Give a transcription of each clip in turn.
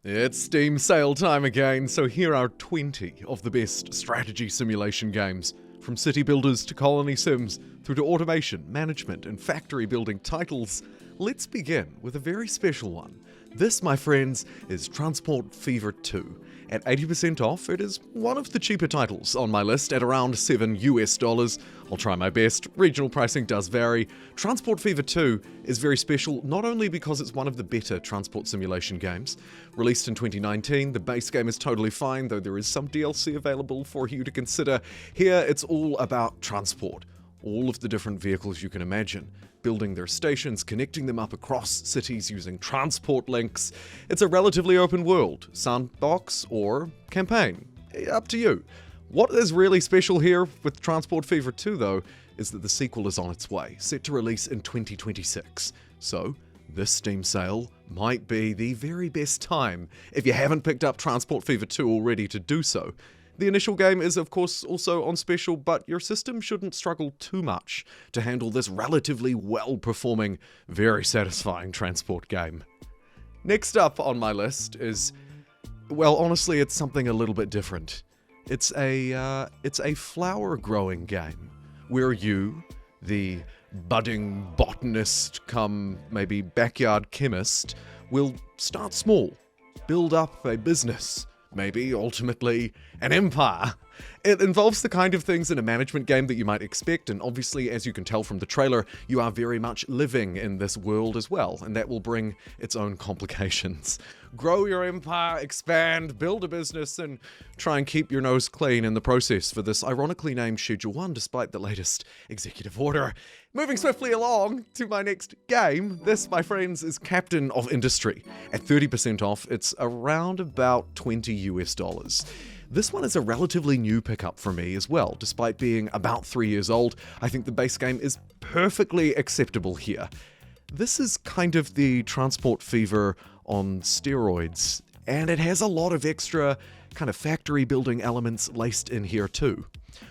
It's Steam sale time again, so here are 20 of the best strategy simulation games. From city builders to colony sims, through to automation, management, and factory building titles. Let's begin with a very special one. This, my friends, is Transport Fever 2. At 80% off, it is one of the cheaper titles on my list at around $7 US. I'll try my best, regional pricing does vary. Transport Fever 2 is very special not only because it's one of the better transport simulation games. Released in 2019, the base game is totally fine, though there is some DLC available for you to consider. Here, it's all about transport. All of the different vehicles you can imagine, building their stations, connecting them up across cities using transport links. It's a relatively open world, sandbox or campaign, up to you. What is really special here with Transport Fever 2 though, is that the sequel is on its way, set to release in 2026. So, this Steam sale might be the very best time if you haven't picked up Transport Fever 2 already to do so. The initial game is of course also on special, but your system shouldn't struggle too much to handle this relatively well-performing, very satisfying transport game. Next up on my list is, well, honestly, it's something a little bit different. It's a flower-growing game, where you, the budding botanist come maybe backyard chemist, will start small, build up a business, maybe ultimately an empire. It involves the kind of things in a management game that you might expect, and obviously, as you can tell from the trailer, you are very much living in this world as well, and that will bring its own complications. Grow your empire, expand, build a business, and try and keep your nose clean in the process for this ironically named Schedule 1 despite the latest executive order. Moving swiftly along to my next game, this, my friends, is Captain of Industry. At 30% off, it's around about $20 US. This one is a relatively new pickup for me as well. Despite being about 3 years old, I think the base game is perfectly acceptable here. This is kind of the Transport Fever on steroids, and it has a lot of extra kind of factory building elements laced in here too.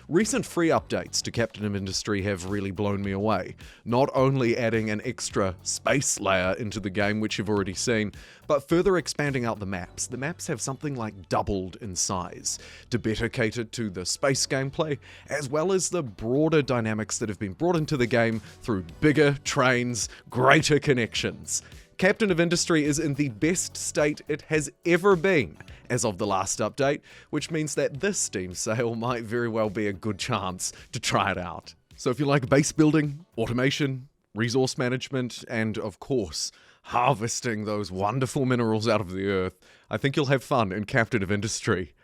Recent free updates to Captain of Industry have really blown me away, not only adding an extra space layer into the game, which you've already seen, but further expanding out the maps. The maps have something like doubled in size to better cater to the space gameplay, as well as the broader dynamics that have been brought into the game through bigger trains, greater connections. Captain of Industry is in the best state it has ever been as of the last update, which means that this Steam sale might very well be a good chance to try it out. So if you like base building, automation, resource management, and of course, harvesting those wonderful minerals out of the earth, I think you'll have fun in Captain of Industry.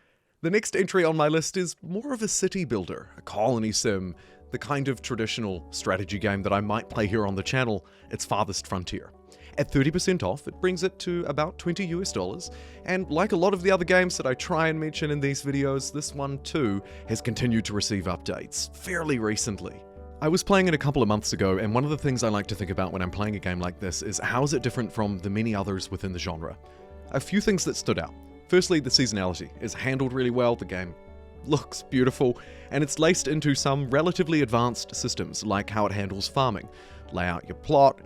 The next entry on my list is more of a city builder, a colony sim, the kind of traditional strategy game that I might play here on the channel. It's Farthest Frontier. At 30% off, it brings it to about $20 US, and like a lot of the other games that I try and mention in these videos, this one too has continued to receive updates fairly recently. I was playing it a couple of months ago, and one of the things I like to think about when I'm playing a game like this is how is it different from the many others within the genre. A few things that stood out. Firstly, the seasonality is handled really well, the game looks beautiful, and it's laced into some relatively advanced systems, like how it handles farming. Lay out your plot,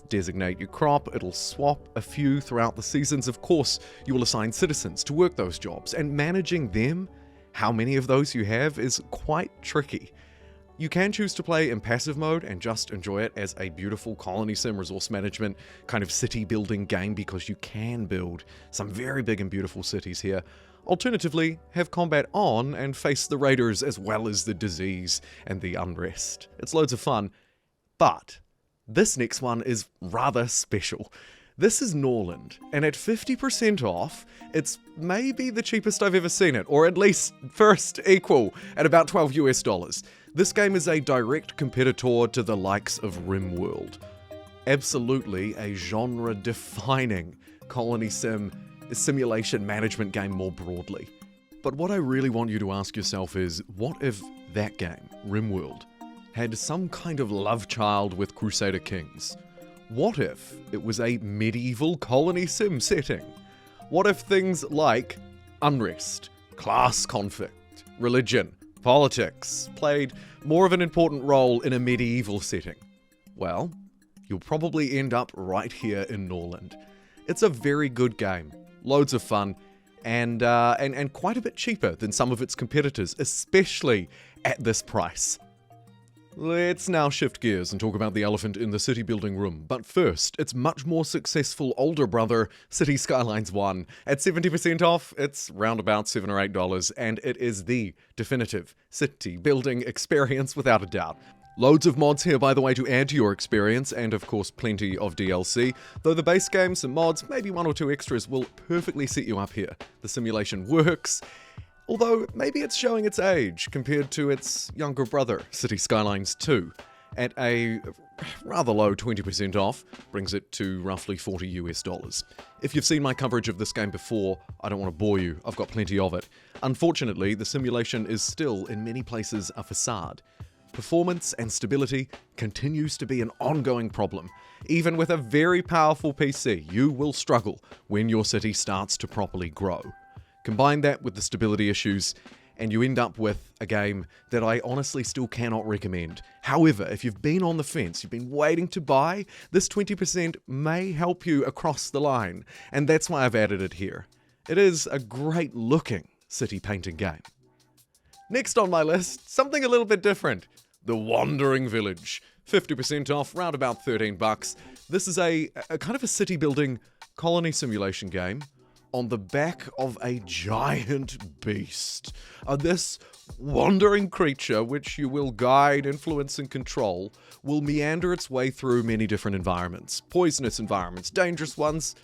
designate your crop, it'll swap a few throughout the seasons. Of course, you will assign citizens to work those jobs, and managing them, how many of those you have, is quite tricky. You can choose to play in passive mode and just enjoy it as a beautiful colony sim resource management kind of city building game, because you can build some very big and beautiful cities here. Alternatively, have combat on and face the raiders as well as the disease and the unrest. It's loads of fun, but this next one is rather special. This is Norland, and at 50% off, it's maybe the cheapest I've ever seen it, or at least first equal at about $12 US. This game is a direct competitor to the likes of Rimworld. Absolutely a genre-defining colony sim, simulation management game more broadly. But what I really want you to ask yourself is, what if that game, Rimworld, had some kind of love child with Crusader Kings? What if it was a medieval colony sim setting? What if things like unrest, class conflict, religion, politics played more of an important role in a medieval setting? Well, you'll probably end up right here in Norland. It's a very good game. loads of fun, and quite a bit cheaper than some of its competitors, especially at this price. Let's now shift gears and talk about the elephant in the city building room. But first, its much more successful older brother, City Skylines 1. At 70% off, it's round about $7 or $8, and it is the definitive city building experience without a doubt. Loads of mods here, by the way, to add to your experience, and of course plenty of DLC, though the base game, some mods, maybe one or two extras will perfectly set you up here. The simulation works, although maybe it's showing its age compared to its younger brother, City Skylines 2, at a rather low 20% off, brings it to roughly $40 US. If you've seen my coverage of this game before, I don't want to bore you, I've got plenty of it. Unfortunately, the simulation is still, in many places, a facade. Performance and stability continues to be an ongoing problem. Even with a very powerful PC, you will struggle when your city starts to properly grow. Combine that with the stability issues, and you end up with a game that I honestly still cannot recommend. However, if you've been on the fence, you've been waiting to buy, this 20% may help you across the line, and that's why I've added it here. It is a great looking city painting game. Next on my list, something a little bit different. The Wandering Village. 50% off, round about $13. This is a kind of a city building colony simulation game on the back of a giant beast. This wandering creature, which you will guide, influence, and control, will meander its way through many different environments. Poisonous environments, dangerous ones,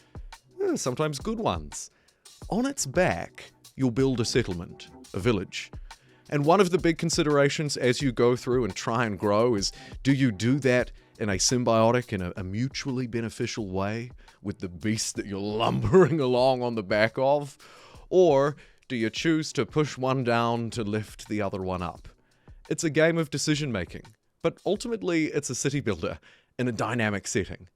sometimes good ones. On its back, you'll build a settlement, a village. And one of the big considerations as you go through and try and grow is, do you do that in a symbiotic, in a mutually beneficial way with the beast that you're lumbering along on the back of? Or do you choose to push one down to lift the other one up? It's a game of decision making, but ultimately it's a city builder in a dynamic setting.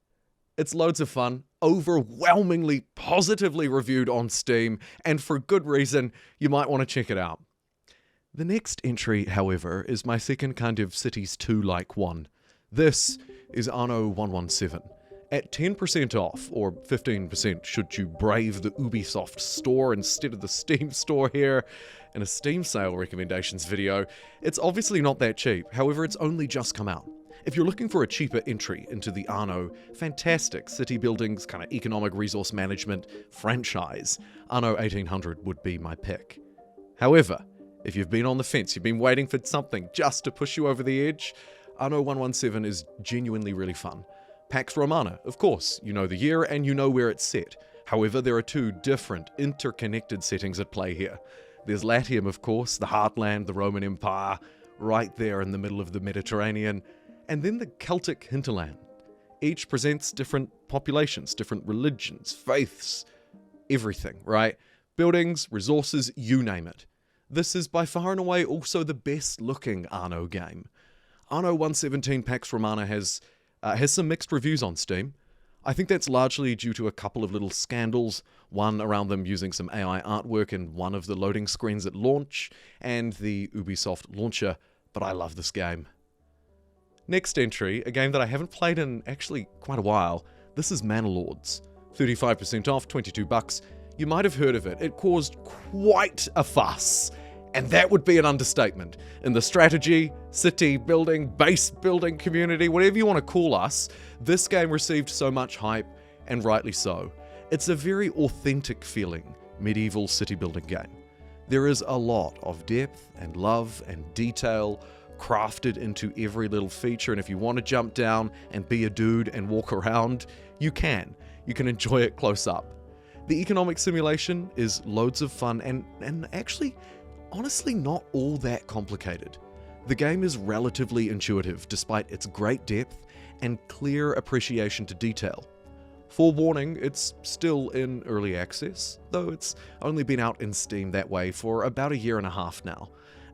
It's loads of fun, overwhelmingly positively reviewed on Steam, and for good reason, you might want to check it out. The next entry, however, is my second kind of Cities 2-like one. This is Anno 117. At 10% off, or 15% should you brave the Ubisoft store instead of the Steam store here, in a Steam sale recommendations video, it's obviously not that cheap, however it's only just come out. If you're looking for a cheaper entry into the Anno fantastic city buildings, kind of economic resource management franchise, Anno 1800 would be my pick. However, if you've been on the fence, you've been waiting for something just to push you over the edge, Anno 117 is genuinely really fun. Pax Romana, of course, you know the year and you know where it's set. However, there are two different, interconnected settings at play here. There's Latium, of course, the heartland, the Roman Empire, right there in the middle of the Mediterranean, and then the Celtic hinterland. Each presents different populations, different religions, faiths, everything, right? Buildings, resources, you name it. This is by far and away also the best looking Anno game. Anno 117 Pax Romana has some mixed reviews on Steam. I think that's largely due to a couple of little scandals, one around them using some AI artwork in one of the loading screens at launch, and the Ubisoft launcher, but I love this game. Next entry, a game that I haven't played in actually quite a while. This is Manor Lords. 35% off, $22. You might have heard of it. It caused quite a fuss, and that would be an understatement. In the strategy, city building, base building community, whatever you want to call us, this game received so much hype, and rightly so. It's a very authentic feeling medieval city building game. There is a lot of depth and love and detail crafted into every little feature, and if you want to jump down and be a dude and walk around, you can. You can enjoy it close up. The economic simulation is loads of fun and actually, honestly, not all that complicated. The game is relatively intuitive despite its great depth and clear appreciation to detail. Forewarning, it's still in early access, though it's only been out in Steam that way for about 1.5 years now.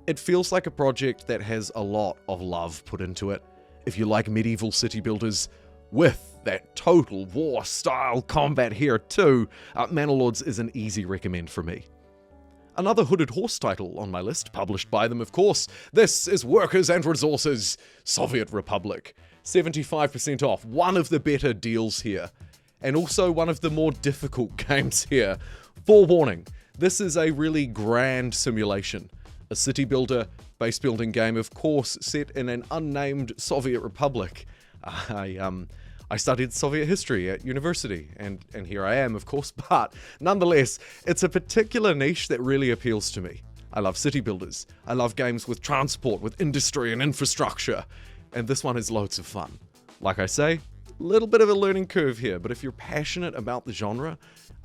It feels like a project that has a lot of love put into it. If you like medieval city builders, with that total war style combat here too, Manor Lords is an easy recommend for me. Another hooded horse title on my list, published by them of course, this is Workers and Resources, Soviet Republic. 75% off, one of the better deals here. And also one of the more difficult games here. Forewarning, this is a really grand simulation. A city builder, base building game, of course, set in an unnamed Soviet republic. I studied Soviet history at university, and here I am, of course, but nonetheless, it's a particular niche that really appeals to me. I love city builders. I love games with transport, with industry and infrastructure, and this one is loads of fun. Like I say, a little bit of a learning curve here, but if you're passionate about the genre,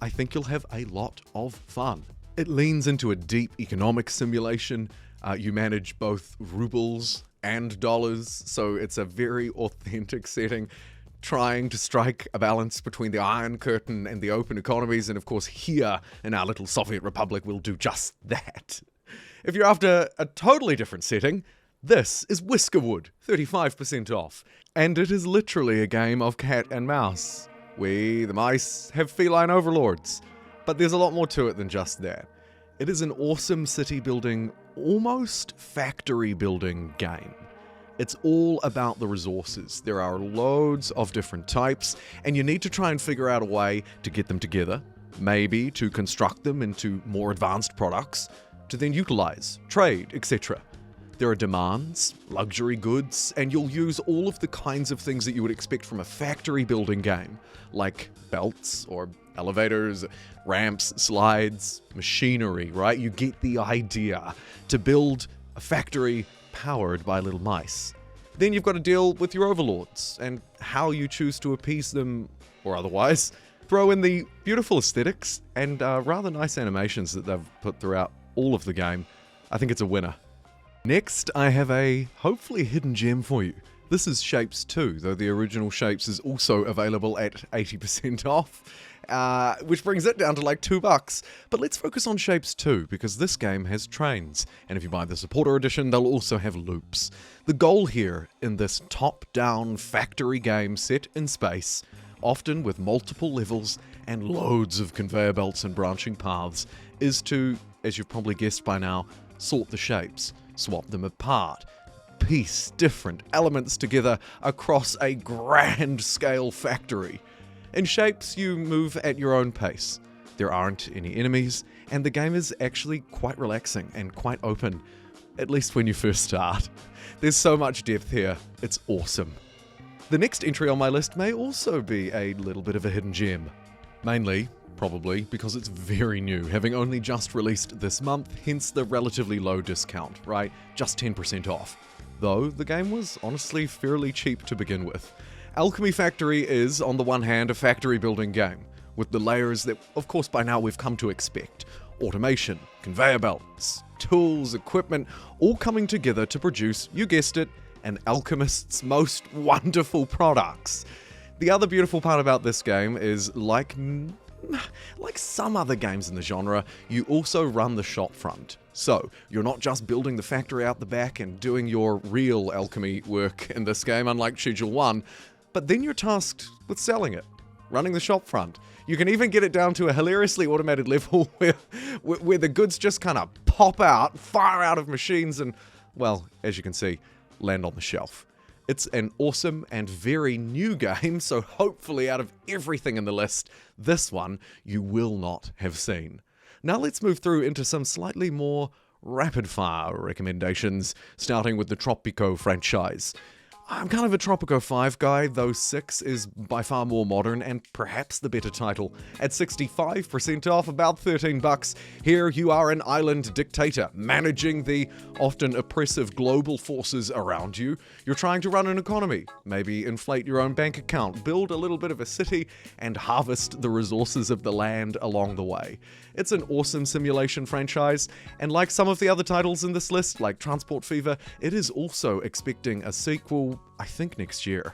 I think you'll have a lot of fun. It leans into a deep economic simulation. You manage both rubles and dollars, so it's a very authentic setting, trying to strike a balance between the Iron Curtain and the open economies, and of course here in our little Soviet Republic we'll do just that. If you're after a totally different setting, this is Whiskerwood, 35% off. And it is literally a game of cat and mouse. We, the mice, have feline overlords. But there's a lot more to it than just that. It is an awesome city building, almost factory building game. It's all about the resources. There are loads of different types, and you need to try and figure out a way to get them together, maybe to construct them into more advanced products, to then utilize, trade, etc. There are demands, luxury goods, and you'll use all of the kinds of things that you would expect from a factory building game, like belts or elevators, ramps, slides, machinery, right? You get the idea to build a factory powered by little mice. Then you've got to deal with your overlords and how you choose to appease them or otherwise. Throw in the beautiful aesthetics and rather nice animations that they've put throughout all of the game. I think it's a winner. Next, I have a hopefully hidden gem for you. This is Shapez 2, though the original Shapez is also available at 80% off, which brings it down to like $2. But let's focus on Shapez 2, because this game has trains, and if you buy the supporter edition, they'll also have loops. The goal here in this top-down factory game set in space, often with multiple levels and loads of conveyor belts and branching paths, is to, as you've probably guessed by now, sort the shapes, swap them apart, piece different elements together across a grand scale factory. In Shapez, you move at your own pace. There aren't any enemies, and the game is actually quite relaxing and quite open, at least when you first start. There's so much depth here, it's awesome. The next entry on my list may also be a little bit of a hidden gem. Mainly, probably, because it's very new, having only just released this month, hence the relatively low discount, right? Just 10% off. Though, the game was honestly fairly cheap to begin with. Alchemy Factory is, on the one hand, a factory building game, with the layers that, of course, by now we've come to expect. Automation, conveyor belts, tools, equipment, all coming together to produce, you guessed it, an alchemist's most wonderful products. The other beautiful part about this game is, like some other games in the genre, you also run the shop front. So, you're not just building the factory out the back and doing your real alchemy work in this game, unlike Schedule 1, but then you're tasked with selling it, running the shop front. You can even get it down to a hilariously automated level where the goods just kind of pop out, fire out of machines and, well, as you can see, land on the shelf. It's an awesome and very new game, so hopefully out of everything in the list, this one you will not have seen. Now let's move through into some slightly more rapid-fire recommendations, starting with the Tropico franchise. I'm kind of a Tropico 5 guy, though 6 is by far more modern and perhaps the better title. At 65% off, about $13, here you are an island dictator, managing the often oppressive global forces around you. You're trying to run an economy, maybe inflate your own bank account, build a little bit of a city, and harvest the resources of the land along the way. It's an awesome simulation franchise, and like some of the other titles in this list, like Transport Fever, it is also expecting a sequel, I think next year.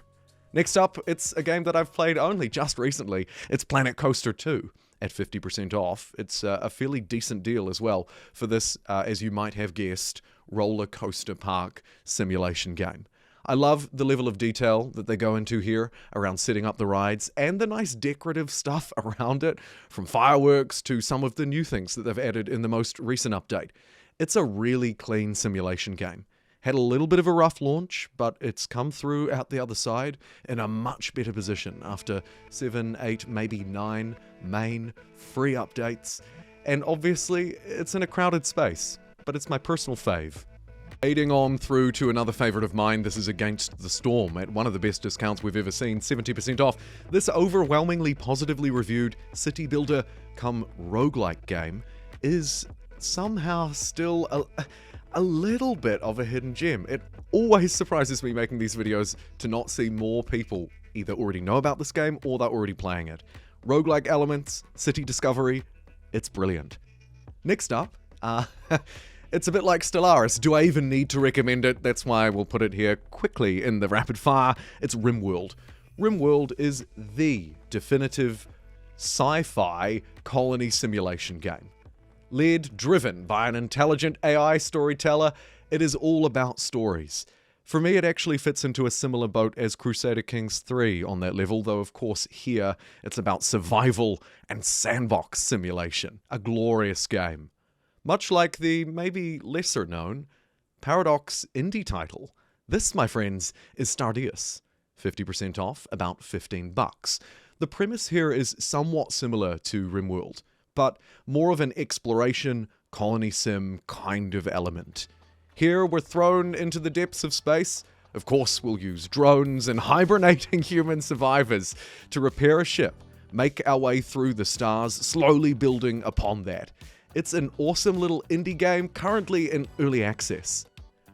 Next up, it's a game that I've played only just recently. It's Planet Coaster 2 at 50% off. It's a fairly decent deal as well for this, as you might have guessed, roller coaster park simulation game. I love the level of detail that they go into here around setting up the rides and the nice decorative stuff around it, from fireworks to some of the new things that they've added in the most recent update. It's a really clean simulation game. Had a little bit of a rough launch, but it's come through out the other side in a much better position after 7, 8, maybe 9 main free updates. And obviously, it's in a crowded space, but it's my personal fave. Aiding on through to another favourite of mine, this is Against the Storm at one of the best discounts we've ever seen, 70% off. This overwhelmingly positively reviewed city builder come roguelike game is somehow still a little bit of a hidden gem. It always surprises me making these videos to not see more people either already know about this game or they're already playing it. Roguelike elements, city discovery, it's brilliant. Next up, it's a bit like Stellaris. Do I even need to recommend it? That's why we'll put it here quickly in the rapid fire. It's Rimworld. Rimworld is the definitive sci-fi colony simulation game. Driven by an intelligent AI storyteller, it is all about stories. For me, it actually fits into a similar boat as Crusader Kings 3 on that level, though of course here it's about survival and sandbox simulation. A glorious game. Much like the maybe lesser known Paradox indie title. This, my friends, is Stardeus. 50% off, about $15. The premise here is somewhat similar to Rimworld, but more of an exploration, colony sim kind of element. Here we're thrown into the depths of space. Of course, we'll use drones and hibernating human survivors to repair a ship, make our way through the stars, slowly building upon that. It's an awesome little indie game currently in early access.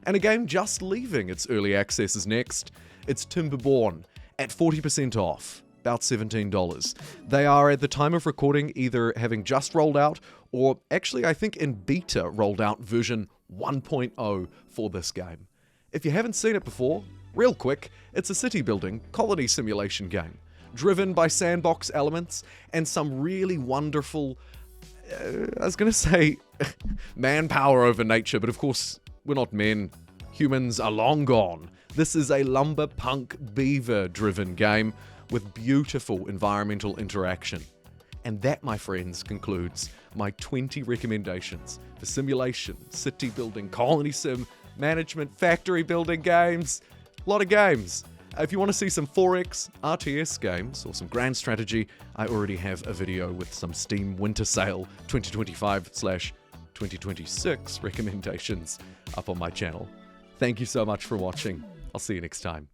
And a game just leaving its early access is next. It's Timeberborn at 40% off. About $17. They are, at the time of recording, either having just rolled out or actually I think in beta rolled out version 1.0 for this game. If you haven't seen it before, real quick, it's a city building colony simulation game, driven by sandbox elements and some really wonderful, I was gonna say manpower over nature, but of course we're not men. Humans are long gone. This is a lumber punk beaver driven game with beautiful environmental interaction. And that, my friends, concludes my 20 recommendations for simulation, city building, colony sim, management, factory building games. A lot of games. If you want to see some 4X RTS games or some grand strategy, I already have a video with some Steam Winter Sale 2025/2026 recommendations up on my channel. Thank you so much for watching. I'll see you next time.